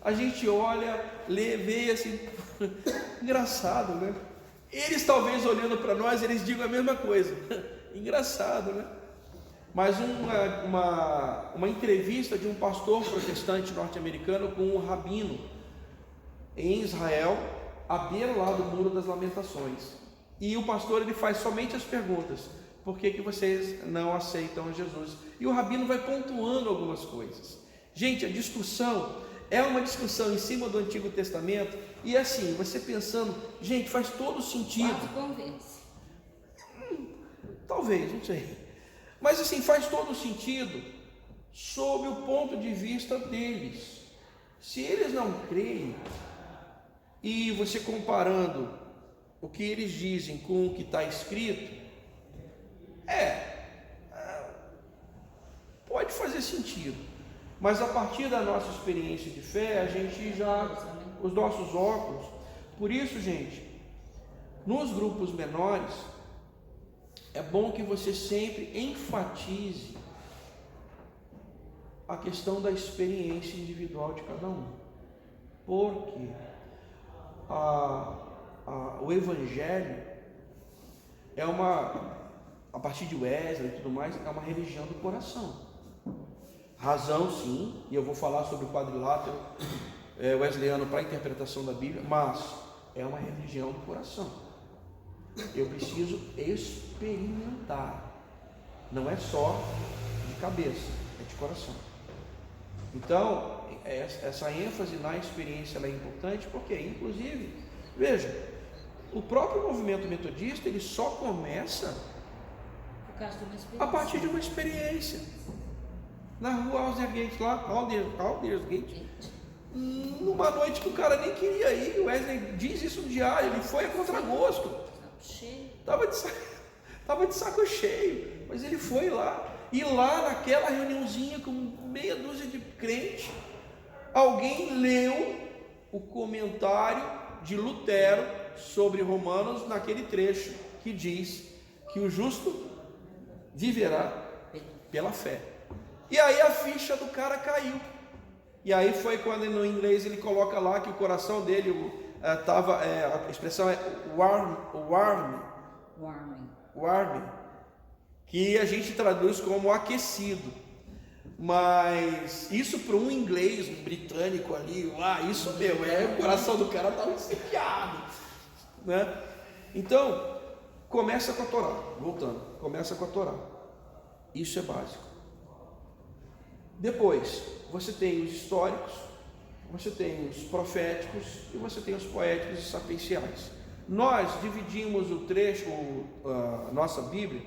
a gente olha, lê, vê assim, engraçado, né? Eles talvez olhando para nós, eles digam a mesma coisa. Engraçado, né? Mas uma entrevista de um pastor protestante norte-americano com um rabino em Israel, à beira lá do Muro das Lamentações. E o pastor ele faz somente as perguntas: por que vocês não aceitam Jesus? E o rabino vai pontuando algumas coisas. Gente, a discussão é uma discussão em cima do Antigo Testamento. E assim, você pensando, gente, faz todo sentido. Quase convence. Talvez, não sei. Mas assim, faz todo sentido sob o ponto de vista deles. Se eles não creem, e você comparando o que eles dizem com o que está escrito, pode fazer sentido. Mas a partir da nossa experiência de fé, a gente os nossos óculos. Por isso, gente, nos grupos menores, é bom que você sempre enfatize a questão da experiência individual de cada um, porque o Evangelho a partir de Wesley e tudo mais, é uma religião do coração. Razão, sim, e eu vou falar sobre o quadrilátero wesleyano para a interpretação da Bíblia, mas é uma religião do coração. Eu preciso experimentar, não é só de cabeça, é de coração. Então, essa ênfase na experiência ela é importante, porque, inclusive, veja, o próprio movimento metodista ele só começa Por causa de uma experiência. a partir de uma experiência. na rua Aldersgate, lá, Aldersgate, numa noite que o cara nem queria ir. O Wesley diz isso no diário, ele foi a contragosto. Tava de saco cheio, mas ele foi lá. E lá naquela reuniãozinha com meia dúzia de crentes, alguém leu o comentário de Lutero sobre Romanos naquele trecho que diz que o justo viverá pela fé. E aí a ficha do cara caiu. E aí foi quando no inglês ele coloca lá que o coração dele a expressão é warming, que a gente traduz como aquecido. Mas isso para um inglês, um britânico ali, isso mesmo, o coração do cara estava incendiado, né? Então, começa com a Torá, voltando, começa com a Torá. Isso é básico. Depois, você tem os históricos, você tem os proféticos e você tem os poéticos e sapienciais. Nós dividimos o trecho, a nossa Bíblia,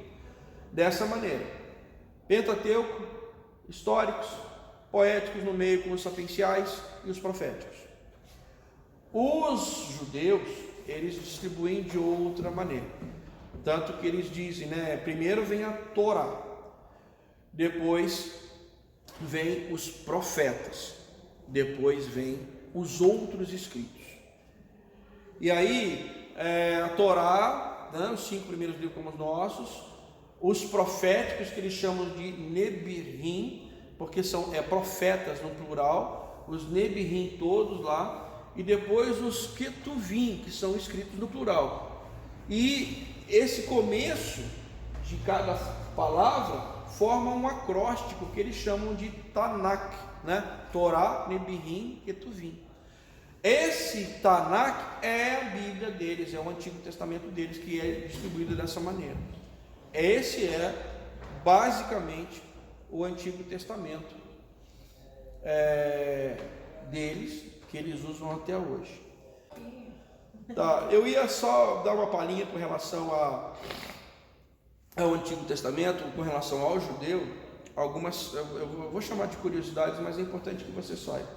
dessa maneira: Pentateuco, históricos, poéticos no meio com os sapienciais e os proféticos. Os judeus, eles distribuem de outra maneira, tanto que eles dizem, né, primeiro vem a Torá, depois vem os profetas, depois vem os outros escritos. E aí a Torá, né, os 5 primeiros livros como os nossos, os proféticos que eles chamam de Nebirim, porque são profetas no plural, os Nebirim todos lá, e depois os Ketuvim, que são escritos no plural. E esse começo de cada palavra forma um acróstico que eles chamam de Tanakh, né? Torá, Nebirim, Ketuvim. Esse Tanakh é a Bíblia deles, é o Antigo Testamento deles, que é distribuído dessa maneira. Esse é basicamente o Antigo Testamento deles, que eles usam até hoje. Tá, eu ia só dar uma palhinha com relação ao Antigo Testamento, com relação ao judeu, algumas, eu vou chamar de curiosidades, mas é importante que você saiba.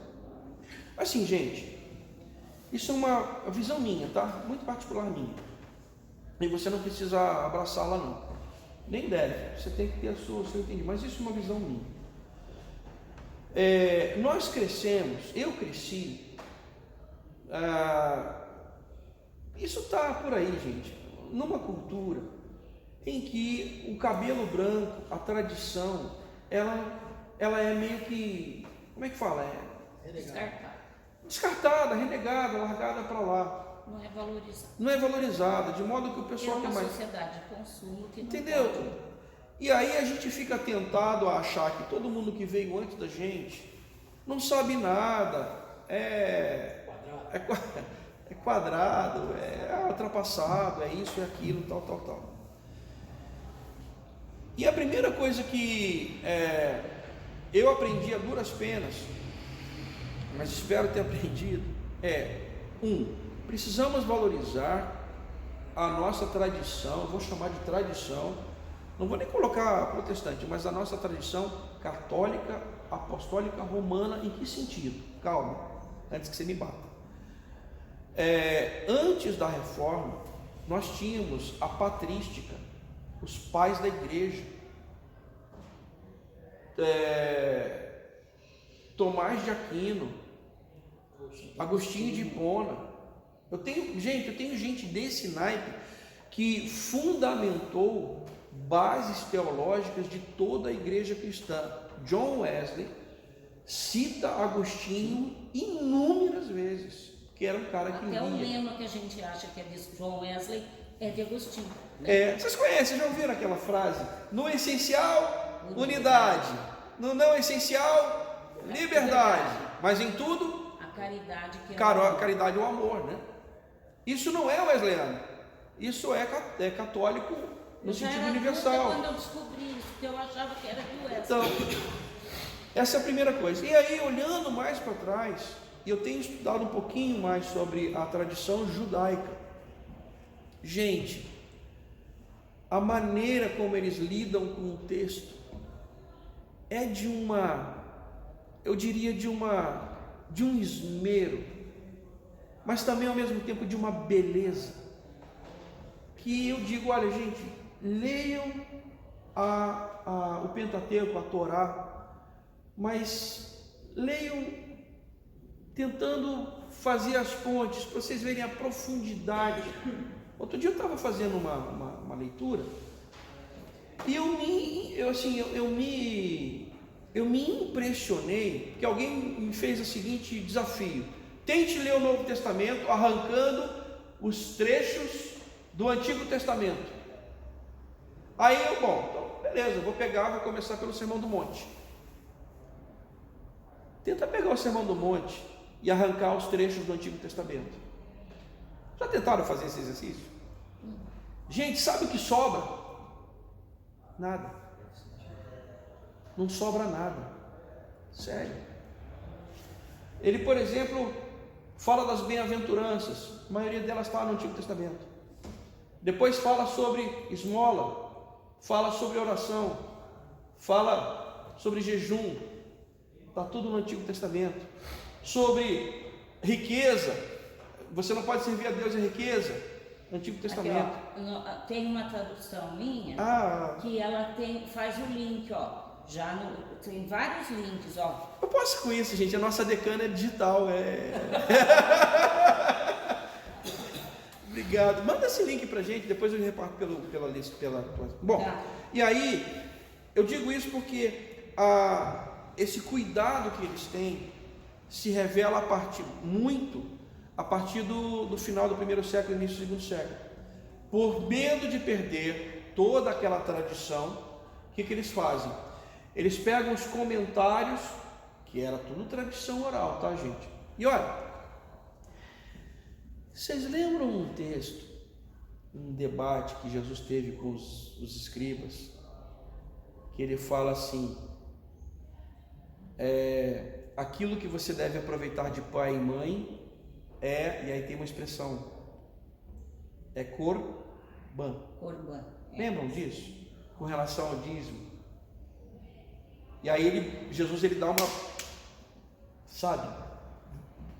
Assim, gente, isso é uma visão minha, tá? Muito particular minha. E você não precisa abraçá-la não. Nem deve, você tem que ter o seu entendimento, mas isso é uma visão minha. Nós crescemos, eu cresci, isso está por aí, gente, numa cultura em que o cabelo branco, a tradição, ela é meio que, como é que fala? Descartada, renegada, largada para lá. Não é valorizada, de modo que o pessoal é uma sociedade de consumo que não entendeu? Pode. E aí a gente fica tentado a achar que todo mundo que veio antes da gente não sabe nada, é quadrado, é ultrapassado, é isso, é aquilo, tal. E a primeira coisa que eu aprendi a duras penas, mas espero ter aprendido, precisamos valorizar a nossa tradição, eu vou chamar de tradição, não vou nem colocar protestante, mas a nossa tradição católica, apostólica, romana. Em que sentido? Calma, antes que você me bata. Antes da reforma, nós tínhamos a patrística, os pais da igreja, Tomás de Aquino, Agostinho de Hipona. Eu tenho gente desse naipe que fundamentou bases teológicas de toda a igreja cristã. John Wesley cita Agostinho inúmeras vezes, que era um cara que lia. Até o lema que a gente acha que é de John Wesley é de Agostinho. Vocês conhecem, já ouviram aquela frase? No essencial, unidade. No não essencial, liberdade. Mas em tudo, a caridade que a caridade e o amor, né? Isso não é wesleyano, isso é católico no sentido universal. Quando eu descobri isso, que eu achava que era do Wesley. Então, essa é a primeira coisa. E aí, olhando mais para trás, eu tenho estudado um pouquinho mais sobre a tradição judaica. Gente, a maneira como eles lidam com o texto é de eu diria de um esmero, mas também ao mesmo tempo de uma beleza, que eu digo, olha gente, leiam o Pentateuco, a Torá, mas leiam tentando fazer as pontes, para vocês verem a profundidade. Outro dia eu estava fazendo uma leitura, e eu me impressionei, que alguém me fez o seguinte desafio: tente ler o Novo Testamento arrancando os trechos do Antigo Testamento. Aí então beleza, vou começar pelo Sermão do Monte. Tenta pegar o Sermão do Monte e arrancar os trechos do Antigo Testamento. Já tentaram fazer esse exercício? Gente, sabe o que sobra? Nada. Não sobra nada. Sério. Ele, por exemplo, fala das bem-aventuranças. A maioria delas está no Antigo Testamento. Depois fala sobre esmola, fala sobre oração, fala sobre jejum. Está tudo no Antigo Testamento. Sobre riqueza, você não pode servir a Deus em riqueza, no Antigo Testamento. Aqui, ó, tem uma tradução minha que ela faz o link, ó. Tem vários links, ó. Eu posso com isso, gente. A nossa decana é digital. Obrigado. Manda esse link pra gente, depois eu reparto pela lista. Bom, tá. E aí, eu digo isso porque esse cuidado que eles têm se revela a partir do final do primeiro século e início do segundo século. Por medo de perder toda aquela tradição, o que eles fazem? Eles pegam os comentários, que era tudo tradição oral, tá, gente? E olha, vocês lembram um texto, um debate que Jesus teve com os escribas, que ele fala assim: aquilo que você deve aproveitar de pai e mãe e aí tem uma expressão, corban. Lembram disso? Com relação ao dízimo. E aí Jesus dá uma,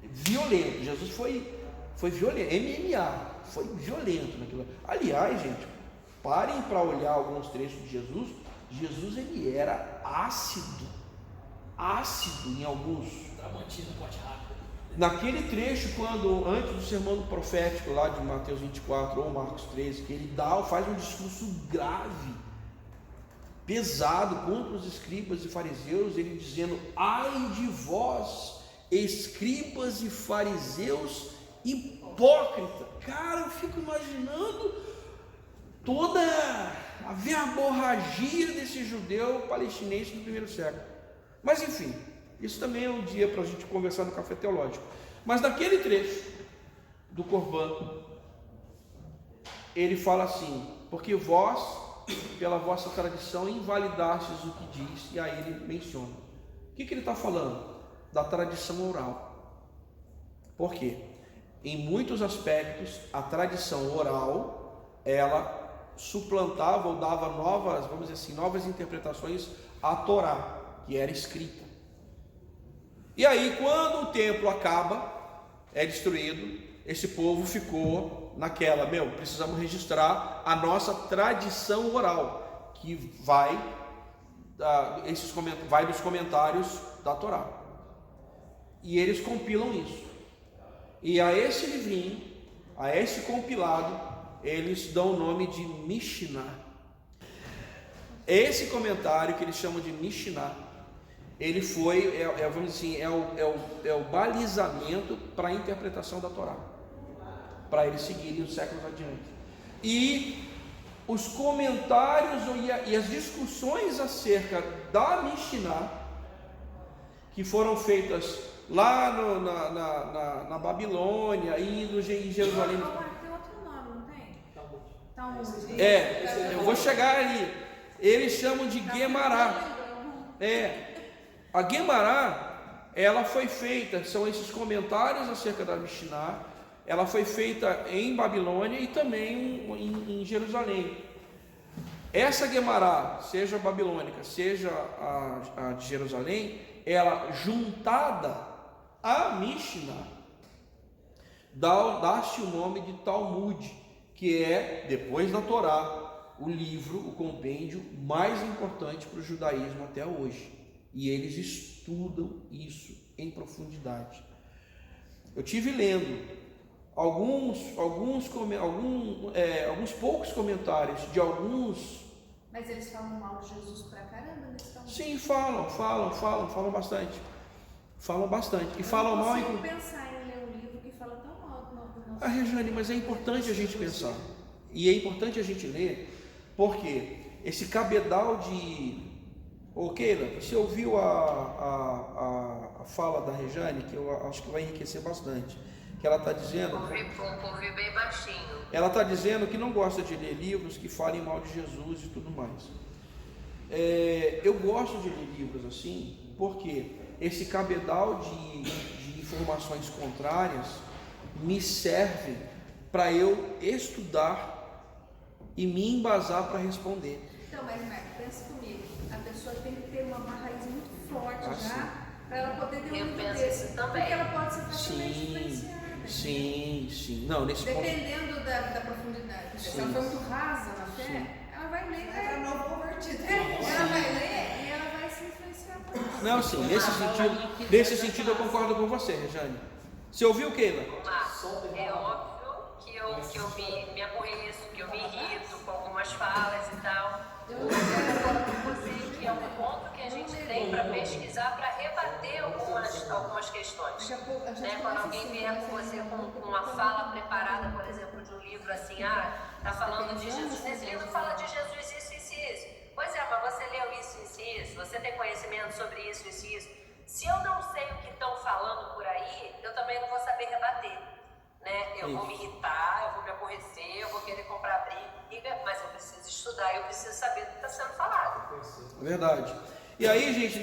violento. Jesus foi violento, MMA, foi violento naquilo. Aliás, gente, parem para olhar alguns trechos de Jesus. Jesus ele era ácido em alguns. Tramontina, pote rápido. Naquele trecho, quando antes do sermão profético lá de Mateus 24 ou Marcos 13, que ele faz um discurso grave, pesado contra os escribas e fariseus, ele dizendo: ai de vós, escribas e fariseus hipócrita. Cara, eu fico imaginando toda a verborragia desse judeu palestinense do primeiro século. Mas enfim, isso também é um dia para a gente conversar no café teológico. Mas naquele trecho do Corban, ele fala assim: porque vós, pela vossa tradição, invalidastes o que diz. E aí ele menciona. O que ele está falando? Da tradição oral. Por quê? Em muitos aspectos, a tradição oral, ela suplantava ou dava novas, vamos dizer assim, novas interpretações à Torá, que era escrita. E aí, quando o templo acaba, é destruído, esse povo ficou naquela, precisamos registrar a nossa tradição oral, que vai dos comentários da Torá. E eles compilam isso. E a esse livrinho, a esse compilado, eles dão o nome de Mishnah. Esse comentário que eles chamam de Mishnah, ele foi, vamos dizer assim, o balizamento para a interpretação da Torá, para eles seguirem os séculos adiante. E os comentários e as discussões acerca da Mishnah, que foram feitas lá na Babilônia e em Jerusalém. Tem outro nome, não tem? Talmud. Eu vou chegar ali. Eles chamam de Guemará. A Guemará, ela foi feita, são esses comentários acerca da Mishnah, ela foi feita em Babilônia e também em Jerusalém. Essa Guemará, seja a babilônica, seja a de Jerusalém, ela juntada à Mishnah, dá-se o nome de Talmud, que é, depois da Torá, o livro, o compêndio mais importante para o judaísmo até hoje. E eles estudam isso em profundidade. Eu tive lendo alguns poucos comentários de alguns. Mas eles falam mal de Jesus pra caramba nesse Talmud. Sim, falam bastante. Falam bastante. E falam mal. Eu não consigo pensar em ler um livro que fala tão mal do nosso. Rejane, mas é importante a gente pensar. E é importante a gente ler, porque esse cabedal de. Ô Keila, você ouviu a fala da Rejane, que eu acho que vai enriquecer bastante. Que ela está dizendo. Ouvi bem baixinho. Ela está dizendo que não gosta de ler livros que falem mal de Jesus e tudo mais. Eu gosto de ler livros assim, porque esse cabedal de informações contrárias me servem para eu estudar e me embasar para responder. Então, mas Marco, pensa comigo, a pessoa tem que ter uma raiz muito forte já, para ela poder ter um livro desse. Também. Porque ela pode ser facilmente influenciada. Sim. Não, nesse dependendo ponto... da profundidade. Se ela for muito rasa na fé, ela vai ler e vai novo convertido. Ela vai ler e ela vai se influenciar por isso. Não, sim, nesse sentido eu concordo com você, Rejane. Você ouviu, Keila? É óbvio que eu me aborreço, que eu me irrito com algumas falas e tal. Eu concordo com você que é um ponto que a gente tem para pesquisar, para rebater algumas questões. Quando alguém vier com você com uma fala preparada, por exemplo, de um livro assim, está falando de Jesus, nesse livro fala de Jesus isso. Pois é, mas você leu isso, você tem conhecimento sobre isso. Se eu não sei o que estão falando por aí, eu também não vou saber rebater. Eu vou me irritar, eu vou me aborrecer, eu vou querer comprar briga, mas eu preciso estudar, eu preciso saber o que está sendo falado. Verdade. E aí, gente,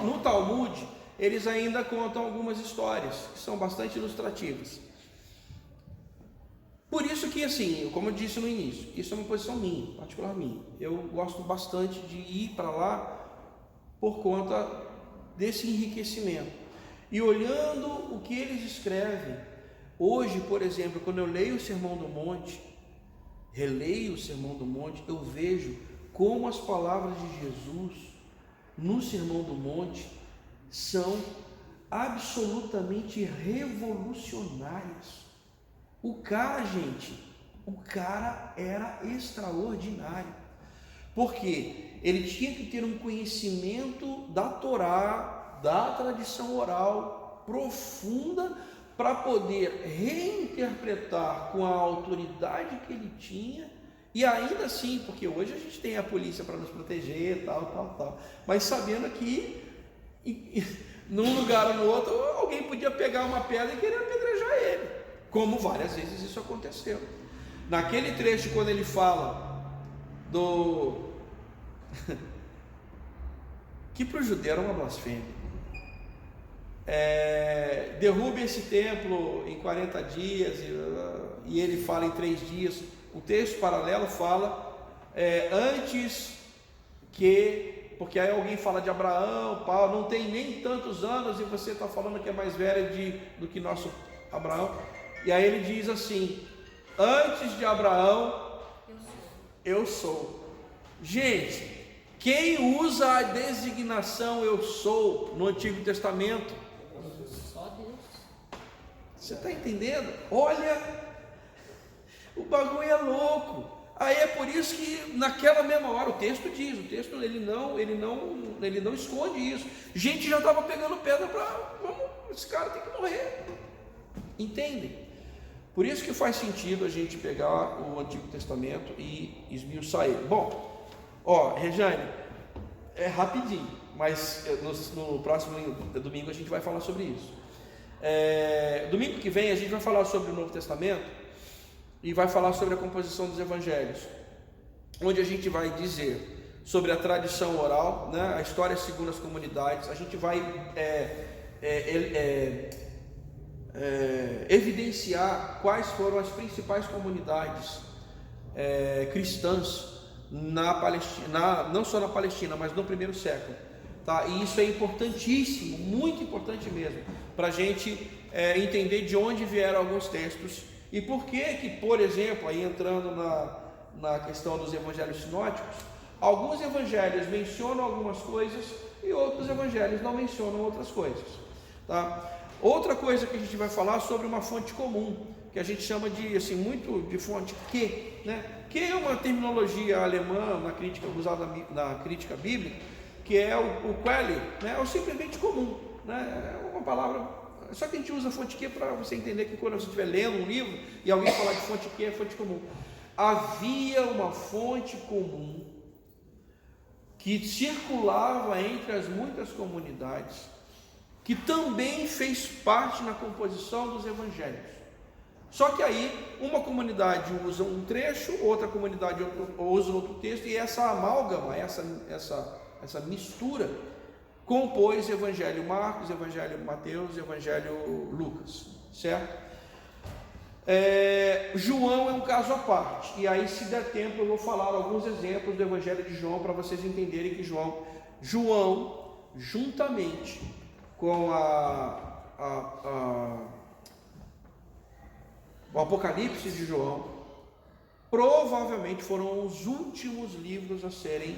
no Talmud, eles ainda contam algumas histórias que são bastante ilustrativas. Por isso que, assim, como eu disse no início, isso é uma posição minha, particular minha. Eu gosto bastante de ir para lá por conta desse enriquecimento. E olhando o que eles escrevem, hoje, por exemplo, quando eu leio o Sermão do Monte, releio o Sermão do Monte, eu vejo como as palavras de Jesus no Sermão do Monte são absolutamente revolucionárias. O cara era extraordinário, porque ele tinha que ter um conhecimento da Torá, da tradição oral profunda, para poder reinterpretar com a autoridade que ele tinha, e ainda assim, porque hoje a gente tem a polícia para nos proteger, tal, mas sabendo que num lugar ou no outro, alguém podia pegar uma pedra e querer apedrejar ele, como várias vezes isso aconteceu. Naquele trecho, quando ele fala que para o judeu era uma blasfêmia, derrube esse templo em 40 dias, e ele fala em 3 dias. O texto paralelo fala antes que, porque aí alguém fala de Abraão, Paulo, não tem nem tantos anos e você está falando que é mais velho do que nosso Abraão. E aí ele diz assim: antes de Abraão, eu sou. Gente, quem usa a designação eu sou no Antigo Testamento? Só Deus. Você está entendendo? Olha, o bagulho é louco. Aí é por isso que naquela mesma hora, o texto diz, ele não esconde isso. Gente já estava pegando pedra esse cara tem que morrer. Entendem? Por isso que faz sentido a gente pegar o Antigo Testamento e esmiuçar ele. Bom, Rejane, é rapidinho, mas no próximo domingo a gente vai falar sobre isso. Domingo que vem a gente vai falar sobre o Novo Testamento e vai falar sobre a composição dos evangelhos, onde a gente vai dizer sobre a tradição oral, né, a história segundo as comunidades. A gente vai evidenciar quais foram as principais comunidades cristãs na Palestina, não só na Palestina, mas no primeiro século. Tá? E isso é importantíssimo, muito importante mesmo, para a gente entender de onde vieram alguns textos e por que, por exemplo, aí entrando na questão dos evangelhos sinóticos, alguns evangelhos mencionam algumas coisas e outros evangelhos não mencionam outras coisas. Tá? Outra coisa que a gente vai falar sobre uma fonte comum, que a gente chama de, assim, muito de fonte que, né? Que é uma terminologia alemã na crítica, usada na crítica bíblica, que é o Quelle, né? Ou simplesmente comum, né? É uma palavra, só que a gente usa fonte que para você entender que quando você estiver lendo um livro e alguém falar de fonte que é fonte comum. Havia uma fonte comum que circulava entre as muitas comunidades, que também fez parte na composição dos evangelhos. Só que aí uma comunidade usa um trecho, outra comunidade usa outro texto, e essa amálgama, essa mistura, compôs Evangelho Marcos, Evangelho Mateus, Evangelho Lucas, certo? João é um caso à parte, e aí, se der tempo, eu vou falar alguns exemplos do Evangelho de João para vocês entenderem que João, juntamente com o Apocalipse de João, provavelmente foram os últimos livros a serem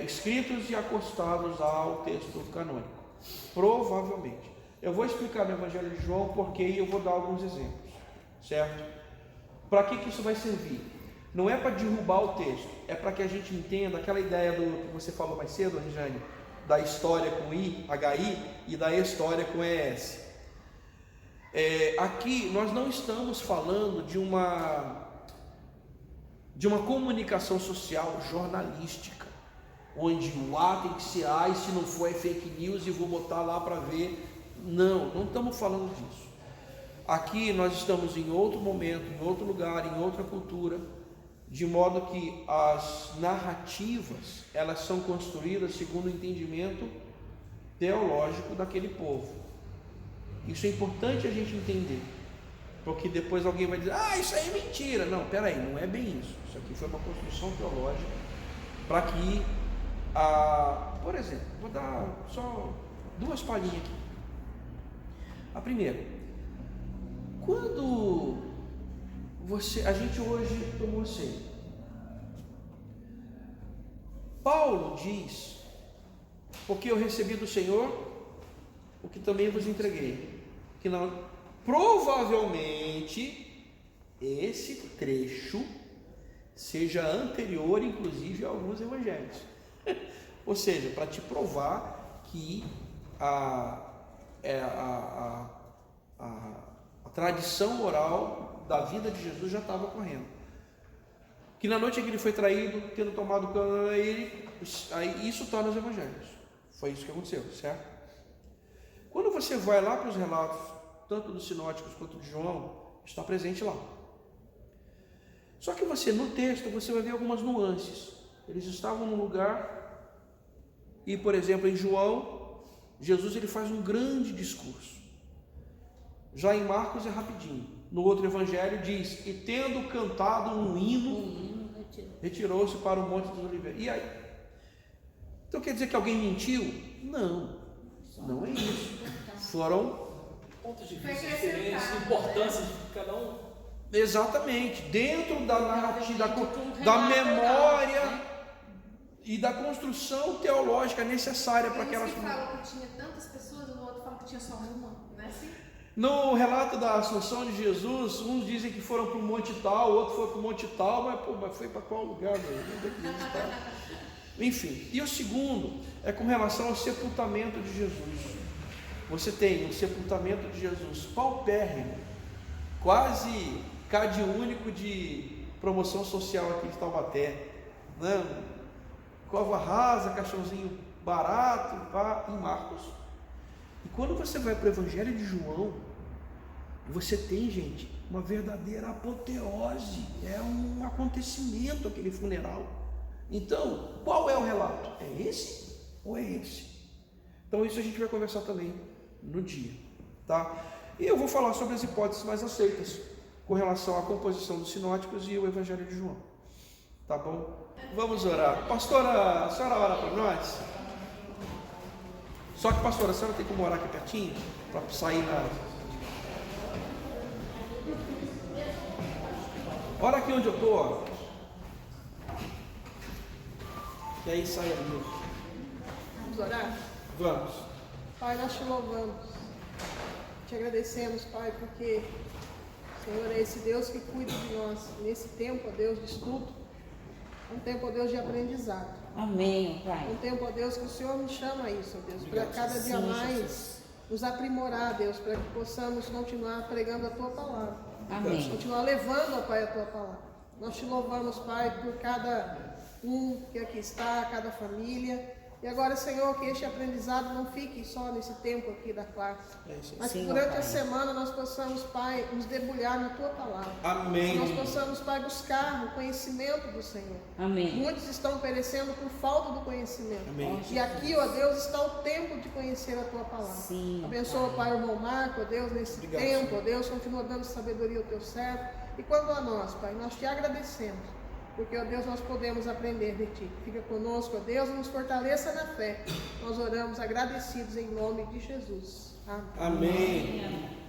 escritos e acostados ao texto canônico. Provavelmente. Eu vou explicar no Evangelho de João porque eu vou dar alguns exemplos, certo? Para que isso vai servir? Não é para derrubar o texto, é para que a gente entenda aquela ideia do que você falou mais cedo, Regiane, da história com HI e da história com ES. Aqui nós não estamos falando de uma comunicação social jornalística, onde o A tem que ser A e se não for é fake news e vou botar lá para ver. Não estamos falando disso. Aqui nós estamos em outro momento, em outro lugar, em outra cultura, de modo que as narrativas, elas são construídas segundo o entendimento teológico daquele povo. Isso é importante a gente entender, porque depois alguém vai dizer, isso aí é mentira. Não, peraí, não é bem isso. Isso aqui foi uma construção teológica para que, por exemplo, vou dar só duas palhinhas aqui. A primeira, quando a gente hoje tomou ceia, Paulo diz, porque eu recebi do Senhor o que também vos entreguei, que não, provavelmente esse trecho seja anterior, inclusive, a alguns evangelhos. Ou seja, para te provar que a tradição oral da vida de Jesus já estava ocorrendo. Que na noite em que ele foi traído, tendo tomado o cano, aí isso está nos evangelhos. Foi isso que aconteceu, certo? Quando você vai lá para os relatos, tanto dos sinóticos quanto de João, está presente lá. Só que no texto, você vai ver algumas nuances. Eles estavam num lugar, e por exemplo, em João, Jesus ele faz um grande discurso. Já em Marcos é rapidinho. No outro evangelho diz, e tendo cantado um hino, retirou-se para o Monte dos Oliveiras. E aí? Então quer dizer que alguém mentiu? Não é isso. Foram pontos de vista diferentes, importância de cada um. Exatamente, dentro da narrativa, da memória e da construção teológica necessária para aquelas pessoas. Fala que tinha tantas pessoas, o outro fala que tinha só uma, não é assim? No relato da Assunção de Jesus, uns dizem que foram para o Monte tal, o outro foi para o Monte tal, mas foi para qual lugar? Enfim, e o segundo é com relação ao sepultamento de Jesus. Você tem o sepultamento de Jesus paupérrimo, quase cade único de promoção social aqui de Taubaté, né? Cova rasa, caixãozinho barato, em Marcos. E quando você vai para o Evangelho de João, você tem, gente, uma verdadeira apoteose, é um acontecimento aquele funeral. Então, qual é o relato? É esse ou é esse? Então isso a gente vai conversar também no dia, tá? E eu vou falar sobre as hipóteses mais aceitas com relação à composição dos sinóticos e o Evangelho de João. Tá bom? Vamos orar. Pastora, a senhora ora para nós? Só que, pastora, a senhora tem como orar aqui pertinho? Para sair na... Ora aqui onde eu estou, ó. E aí sai ali. Vamos orar? Vamos. Pai, nós te louvamos, te agradecemos, Pai, porque o Senhor é esse Deus que cuida de nós nesse tempo, ó Deus, de estudo, um tempo, ó Deus, de aprendizado. Amém, Pai. Um tempo, ó Deus, que o Senhor nos chama a isso, ó Deus, para Obrigado, cada dia sim, mais Jesus. nos aprimorar, Deus, para que possamos continuar pregando a Tua palavra. Amém. Continuar levando, ó Pai, a Tua palavra. Nós te louvamos, Pai, por cada um que aqui está, cada família. E agora, Senhor, que este aprendizado não fique só nesse tempo aqui da classe, mas que Sim, durante Pai. a semana nós possamos, Pai, nos debulhar na Tua palavra. Amém. Nós possamos, Pai, buscar o conhecimento do Senhor. Amém. Muitos estão perecendo por falta do conhecimento. Amém. E aqui, ó Deus, está o tempo de conhecer a Tua palavra. Sim, Abençoa, Pai, o irmão Marco, ó Deus, nesse Obrigado, tempo, Senhor. ó Deus, continua dando sabedoria ao Teu servo. E quanto a nós, Pai, nós te agradecemos. Porque, ó Deus, nós podemos aprender de Ti. Fica conosco, ó Deus, nos fortaleça na fé. Nós oramos agradecidos em nome de Jesus. Amém. Amém.